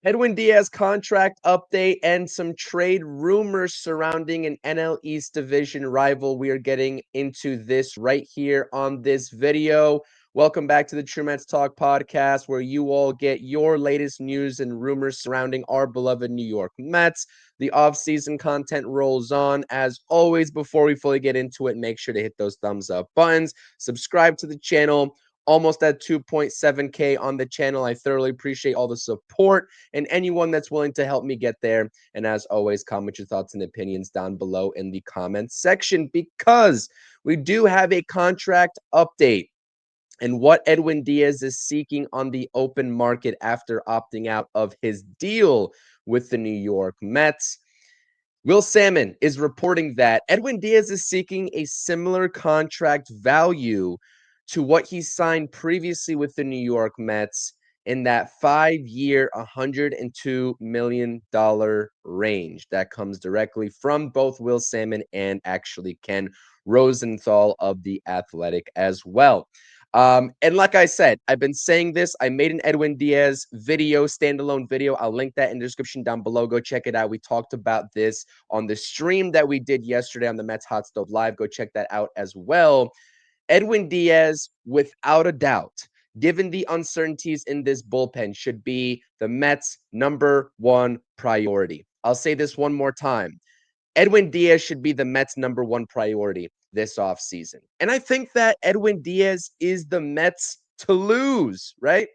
Edwin Diaz contract update and some trade rumors surrounding an NL East division rival. We are getting into this right here on this video. Welcome back to the True Mets Talk podcast, where you all get your latest news and rumors surrounding our beloved New York Mets. The off-season content rolls on. As always, before we fully get into it, make sure to hit those thumbs up buttons, subscribe to the channel. Almost at 2.7K on the channel. I thoroughly appreciate all the support and anyone that's willing to help me get there. And as always, comment your thoughts and opinions down below in the comments section, because we do have a contract update and what Edwin Diaz is seeking on the open market after opting out of his deal with the New York Mets. Will Salmon is reporting that Edwin Diaz is seeking a similar contract value to what he signed previously with the New York Mets in that 5-year, $102 million range. That comes directly from both Will Salmon and actually Ken Rosenthal of The Athletic as well. And like I said, I've been saying this. I made an Edwin Diaz video, standalone video. I'll link that in the description down below. Go check it out. We talked about this on the stream that we did yesterday on the Mets Hot Stove Live. Go check that out as well. Edwin Diaz, without a doubt, given the uncertainties in this bullpen, should be the Mets' #1 priority. I'll say this one more time. Edwin Diaz should be the Mets' #1 priority this offseason. And I think that Edwin Diaz is the Mets to lose, right?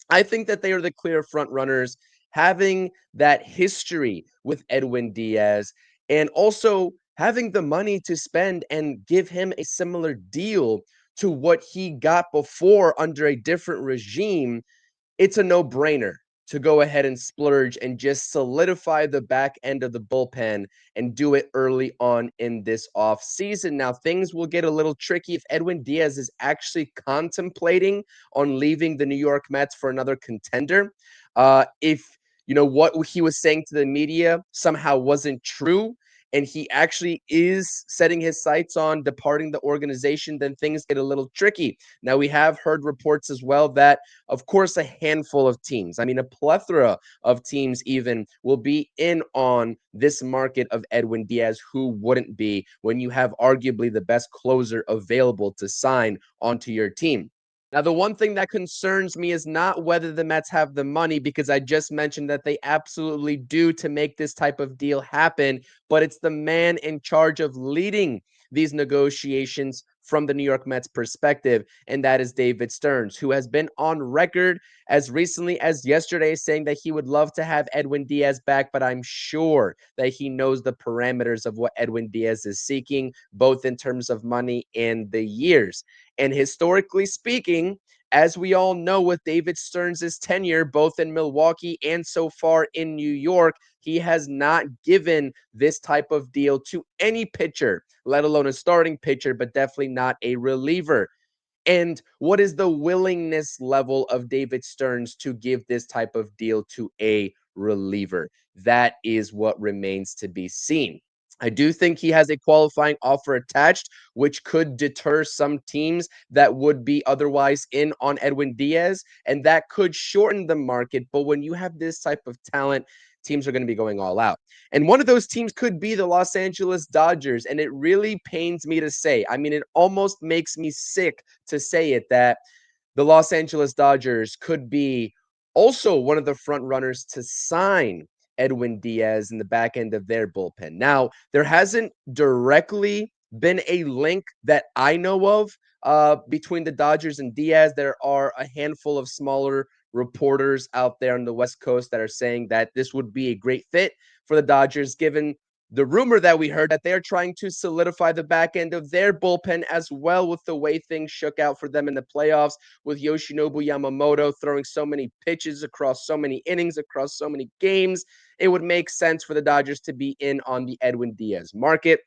I think that they are the clear front runners, having that history with Edwin Diaz and also having the money to spend and give him a similar deal to what he got before under a different regime. It's a no-brainer to go ahead and splurge and just solidify the back end of the bullpen and do it early on in this offseason. Now, things will get a little tricky if Edwin Diaz is actually contemplating on leaving the New York Mets for another contender. If what he was saying to the media somehow wasn't true, and he actually is setting his sights on departing the organization, then things get a little tricky. Now, we have heard reports as well that, of course, a handful of teams, I mean, a plethora of teams even, will be in on this market of Edwin Diaz. Who wouldn't be when you have arguably the best closer available to sign onto your team? Now, the one thing that concerns me is not whether the Mets have the money, because I just mentioned that they absolutely do to make this type of deal happen, but it's the man in charge of leading these negotiations from the New York Mets perspective, and that is David Stearns, who has been on record as recently as yesterday saying that he would love to have Edwin Diaz back, but I'm sure that he knows the parameters of what Edwin Diaz is seeking, both in terms of money and the years. And historically speaking, as we all know, with David Stearns' tenure, both in Milwaukee and so far in New York, he has not given this type of deal to any pitcher, let alone a starting pitcher, but definitely not a reliever. And what is the willingness level of David Stearns to give this type of deal to a reliever? That is what remains to be seen. I do think he has a qualifying offer attached, which could deter some teams that would be otherwise in on Edwin Diaz, and that could shorten the market. But when you have this type of talent, teams are going to be going all out. And one of those teams could be the Los Angeles Dodgers. And it really pains me to say, I mean, it almost makes me sick to say it, that the Los Angeles Dodgers could be also one of the front runners to sign Edwin Diaz in the back end of their bullpen. Now, there hasn't directly been a link that I know of between the Dodgers and Diaz. There are a handful of smaller reporters out there on the West Coast that are saying that this would be a great fit for the Dodgers, given the rumor that we heard that they're trying to solidify the back end of their bullpen as well, with the way things shook out for them in the playoffs, with Yoshinobu Yamamoto throwing so many pitches across so many innings, across so many games. It would make sense for the Dodgers to be in on the Edwin Diaz market.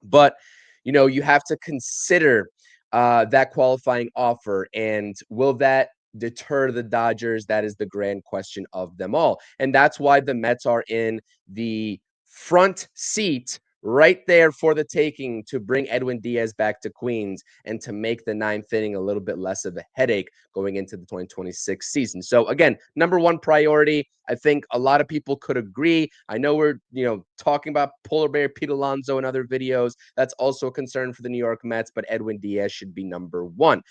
But, you have to consider that qualifying offer. And will that deter the Dodgers? That is the grand question of them all. And that's why the Mets are in the front seat right there for the taking to bring Edwin Diaz back to Queens and to make the ninth inning a little bit less of a headache going into the 2026 season. So again, number one priority, I think a lot of people could agree. I know we're, talking about Polar Bear Pete Alonso in other videos. That's also a concern for the New York Mets, but Edwin Diaz should be number one.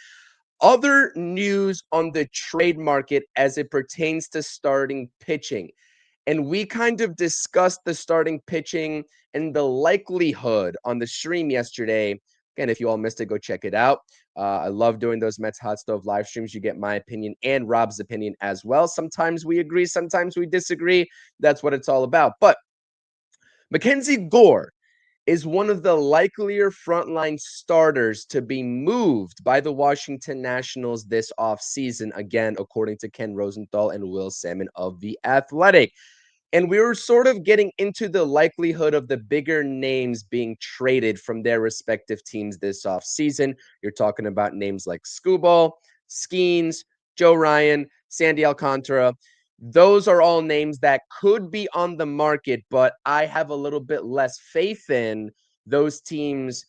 Other news on the trade market as it pertains to starting pitching. And we kind of discussed the starting pitching and the likelihood on the stream yesterday. Again, if you all missed it, go check it out. I love doing those Mets Hot Stove live streams. You get my opinion and Rob's opinion as well. Sometimes we agree, sometimes we disagree. That's what it's all about. But Mackenzie Gore is one of the likelier frontline starters to be moved by the Washington Nationals this offseason, again, according to Ken Rosenthal and Will Salmon of The Athletic. And we were sort of getting into the likelihood of the bigger names being traded from their respective teams this offseason. You're talking about names like Scuball, Skeens, Joe Ryan, Sandy Alcantara. Those are all names that could be on the market, but I have a little bit less faith in those teams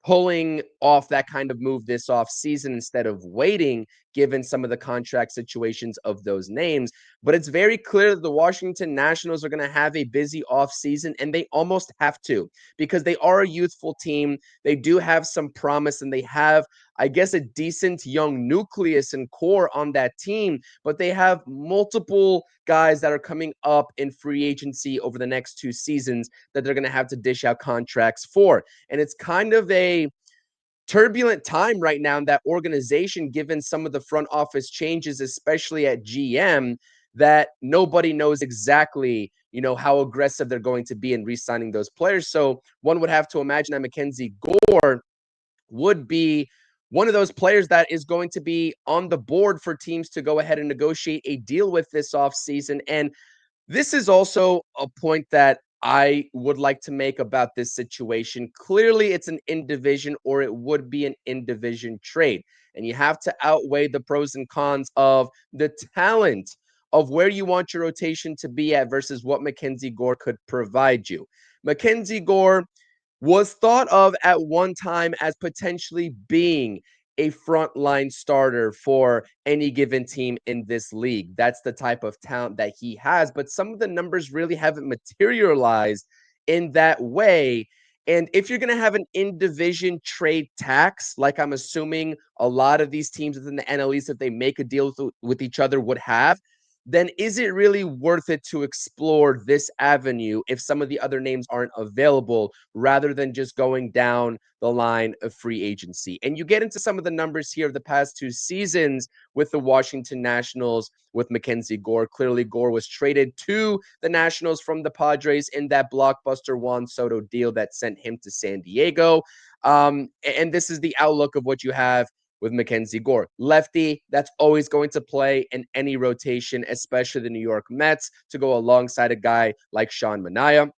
pulling off that kind of move this off season instead of waiting, given some of the contract situations of those names. But it's very clear that the Washington Nationals are going to have a busy off season, and they almost have to because they are a youthful team. They do have some promise, and they have, I guess, a decent young nucleus and core on that team, but they have multiple guys that are coming up in free agency over the next two seasons that they're going to have to dish out contracts for. And it's kind of a turbulent time right now in that organization, given some of the front office changes, especially at GM, that nobody knows exactly, how aggressive they're going to be in re-signing those players. So one would have to imagine that Mackenzie Gore would be one of those players that is going to be on the board for teams to go ahead and negotiate a deal with this offseason. And this is also a point that I would like to make about this situation. Clearly, it's an in division, or it would be an in division trade. And you have to outweigh the pros and cons of the talent of where you want your rotation to be at versus what Mackenzie Gore could provide you. Mackenzie Gore was thought of at one time as potentially being a frontline starter for any given team in this league. That's the type of talent that he has, but some of the numbers really haven't materialized in that way. And if you're going to have an in-division trade tax, like I'm assuming a lot of these teams within the NL East, if they make a deal with each other, would have, then is it really worth it to explore this avenue if some of the other names aren't available rather than just going down the line of free agency? And you get into some of the numbers here of the past two seasons with the Washington Nationals with Mackenzie Gore. Clearly, Gore was traded to the Nationals from the Padres in that blockbuster Juan Soto deal that sent him to San Diego. And this is the outlook of what you have with Mackenzie Gore. Lefty, that's always going to play in any rotation, especially the New York Mets, to go alongside a guy like Sean Manaea.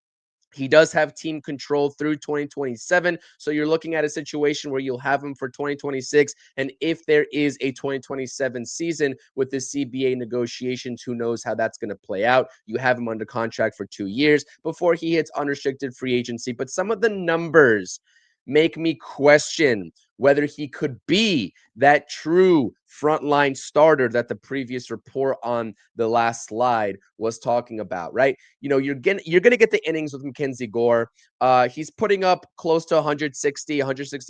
He does have team control through 2027. So you're looking at a situation where you'll have him for 2026. And if there is a 2027 season with the CBA negotiations, who knows how that's going to play out? You have him under contract for 2 years before he hits unrestricted free agency. But some of the numbers make me question whether he could be that true frontline starter that the previous report on the last slide was talking about, right? You're gonna get the innings with Mackenzie Gore. He's putting up close to 160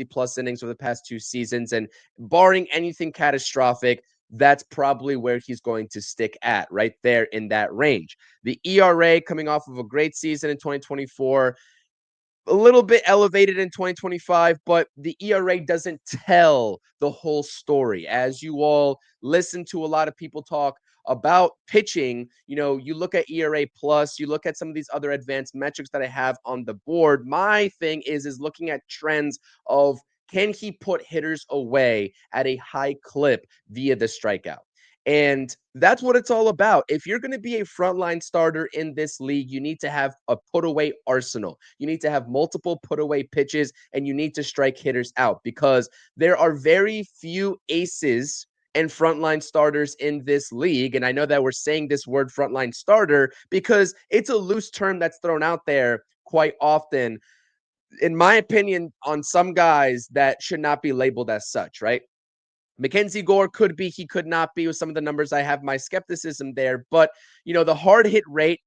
plus innings over the past two seasons, and barring anything catastrophic, that's probably where he's going to stick at, right there in that range. The ERA coming off of a great season in 2024, a little bit elevated in 2025, but the ERA doesn't tell the whole story. As you all listen to a lot of people talk about pitching, you look at ERA plus, you look at some of these other advanced metrics that I have on the board. My thing is looking at trends of, can he put hitters away at a high clip via the strikeout? And that's what it's all about. If you're going to be a frontline starter in this league, you need to have a put away arsenal. You need to have multiple put away pitches, and you need to strike hitters out, because there are very few aces and frontline starters in this league. And I know that we're saying this word frontline starter because it's a loose term that's thrown out there quite often. in my opinion, on some guys that should not be labeled as such, right? Mackenzie Gore could be, he could not be with some of the numbers. I have my skepticism there, but the hard hit rate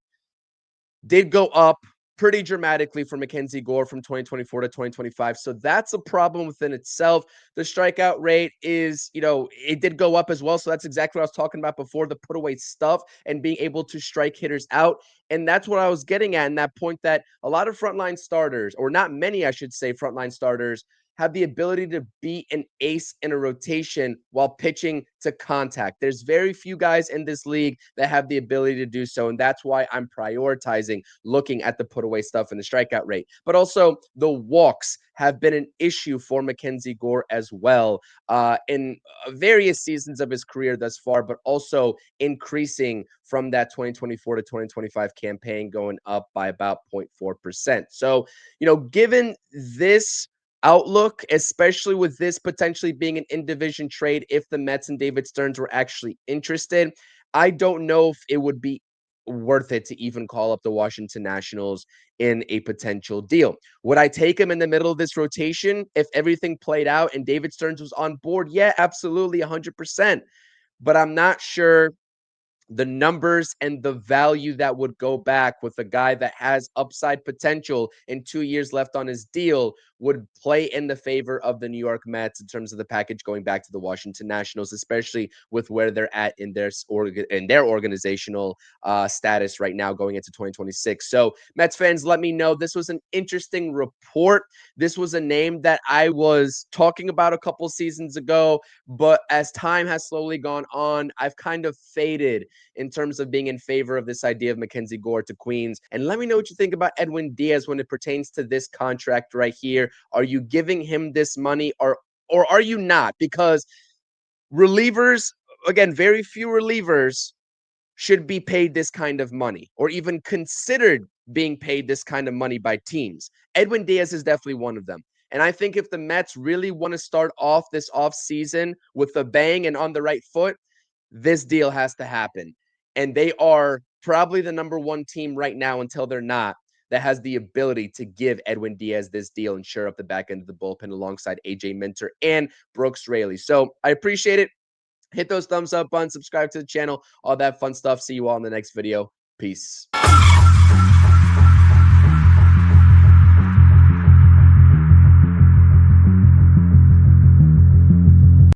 did go up pretty dramatically for Mackenzie Gore from 2024 to 2025. So that's a problem within itself. The strikeout rate is, it did go up as well. So that's exactly what I was talking about before, the put away stuff and being able to strike hitters out. And that's what I was getting at in that point, that a lot of frontline starters, or not many, I should say, frontline starters, have the ability to be an ace in a rotation while pitching to contact. There's very few guys in this league that have the ability to do so. And that's why I'm prioritizing looking at the put away stuff and the strikeout rate. But also, the walks have been an issue for Mackenzie Gore as well in various seasons of his career thus far, but also increasing from that 2024 to 2025 campaign, going up by about 0.4%. So, given this outlook, especially with this potentially being an in-division trade, if the Mets and David Stearns were actually interested, I don't know if it would be worth it to even call up the Washington Nationals in a potential deal. Would I take him in the middle of this rotation if everything played out and David Stearns was on board? Yeah, absolutely, 100%. But I'm not sure the numbers and the value that would go back with a guy that has upside potential and 2 years left on his deal would play in the favor of the New York Mets in terms of the package going back to the Washington Nationals, especially with where they're at in their organizational status right now going into 2026. So, Mets fans, let me know. This was an interesting report. This was a name that I was talking about a couple seasons ago, but as time has slowly gone on, I've kind of faded in terms of being in favor of this idea of Mackenzie Gore to Queens. And let me know what you think about Edwin Diaz when it pertains to this contract right here. Are you giving him this money or are you not? Because relievers, again, very few relievers should be paid this kind of money or even considered being paid this kind of money by teams. Edwin Diaz is definitely one of them. And I think if the Mets really want to start off this offseason with a bang and on the right foot, this deal has to happen. And they are probably the number one team right now until they're not, that has the ability to give Edwin Diaz this deal and shore up the back end of the bullpen alongside AJ Minter and Brooks Raley. So I appreciate it. Hit those thumbs up buttons, subscribe to the channel, all that fun stuff. See you all in the next video. Peace.